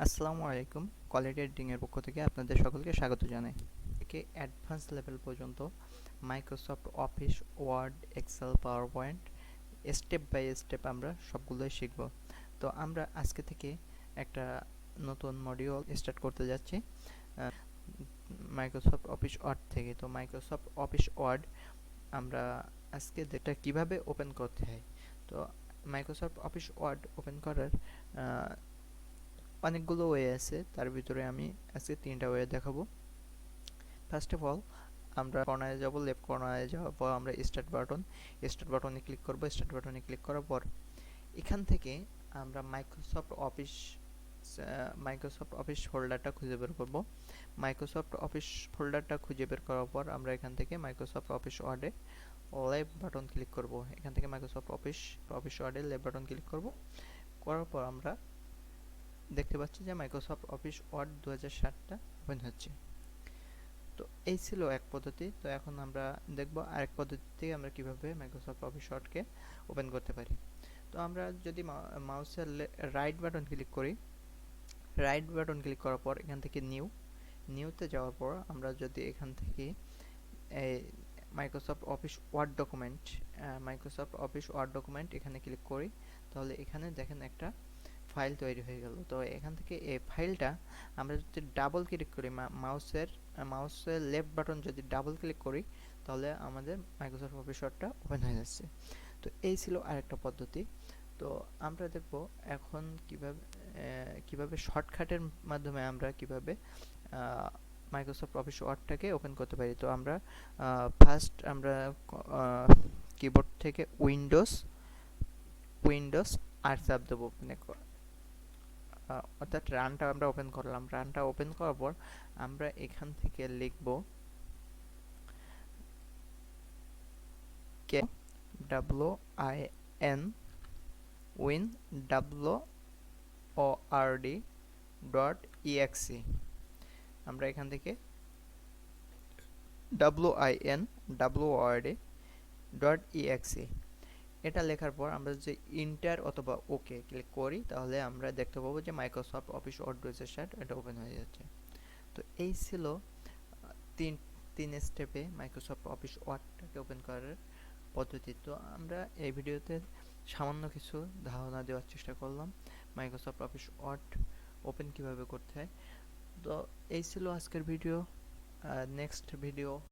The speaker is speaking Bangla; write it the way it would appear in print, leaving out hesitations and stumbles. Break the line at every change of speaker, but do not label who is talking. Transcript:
আসসালামু আলাইকুম। কোয়ালিটি এডিটিং এর পক্ষ থেকে আপনাদের সকলকে স্বাগত জানাই। থেকে অ্যাডভান্স লেভেল পর্যন্ত Microsoft Office, Word, Excel, PowerPoint step by step আমরা সবগুলোই শিখব। তো আমরা আজকে থেকে একটা নতুন মডিউল স্টার্ট করতে যাচ্ছি মাইক্রোসফট অফিস ওয়ার্ড থেকে। তো মাইক্রোসফট অফিস ওয়ার্ড আমরা আজকে এটা কিভাবে ওপেন করতে হয়। তো মাইক্রোসফট অফিস ওয়ার্ড ওপেন করার অনেকগুলো ওয়ে আছে, তার ভিতরে আমি আজকে 3টা ওয়ে দেখাবো। ফার্স্ট অফ অল আমরা কর্নারে যাব, লেফট কর্নারে যাওয়ার পর আমরা স্টার্ট বাটনে ক্লিক করব। স্টার্ট বাটনে ক্লিক করার পর এখান থেকে আমরা মাইক্রোসফট অফিস ফোল্ডারটা খুঁজে বের করব। মাইক্রোসফট অফিস ফোল্ডারটা খুঁজে বের করার পর আমরা এখান থেকে মাইক্রোসফট অফিস ওয়ার্ডে লেফট বাটন ক্লিক করব। এখান থেকে মাইক্রোসফট অফিস ওয়ার্ডে লেফট বাটন ক্লিক করব। করার পর আমরা দেখতে পাচ্ছি যে মাইক্রোসফট অফিস ওয়ার্ড 2007টা ওপেন হচ্ছে। তো এই ছিল এক পদ্ধতি। তো এখন আমরা দেখব আরেক পদ্ধতিতে আমরা কিভাবে মাইক্রোসফট অফিস ওয়ার্ডকে ওপেন করতে পারি। তো আমরা যদি মাউসের রাইট বাটন ক্লিক করি, রাইট বাটন ক্লিক করার পর এখান থেকে নিউতে যাওয়ার পর আমরা যদি এখান থেকে মাইক্রোসফট অফিস ওয়ার্ড ডকুমেন্ট এখানে ক্লিক করি, তাহলে এখানে দেখেন একটা ফাইল তৈরি হয়ে গেল। তো এখান থেকে এই ফাইলটা আমরা যদি ডাবল ক্লিক করি, মাউসের লেফট বাটন যদি ডাবল ক্লিক করি, তাহলে আমাদের মাইক্রোসফট অফিস ওয়ার্ডটা ওপেন হয়ে যাচ্ছে। তো এই ছিল আরেকটা পদ্ধতি। তো আমরা দেখব এখন কিভাবে শর্টকাটের মাধ্যমে আমরা কিভাবে মাইক্রোসফট অফিস ওয়ার্ডটাকে ওপেন করতে পারি। তো আমরা ফার্স্ট আমরা কিবোর্ড থেকে উইন্ডোজ আর চাপ দেবো, অর্থাৎ রানটা আমরা ওপেন করলাম। রানটা ওপেন করার পর আমরা এখান থেকে লিখব কে WIN উইন WORD.exe। আমরা এখান থেকে WIN WORD.exe এটা লেখার পর আমরা যদি ইন্টার অথবা ওকে ক্লিক করি, তাহলে আমরা দেখতে পাবো যে মাইক্রোসফট অফিস ওয়ার্ড 2007 এটা ওপেন হয়ে যাচ্ছে। তো এই ছিল তিন স্টেপে মাইক্রোসফট অফিস ওয়ার্ডটাকে ওপেন করার পদ্ধতি। তো আমরা এই ভিডিওতে সামান্য কিছু ধারণা দেওয়ার চেষ্টা করলাম মাইক্রোসফট অফিস ওয়ার্ড ওপেন কিভাবে করতে হয়। তো এই ছিল আজকের ভিডিও। Next video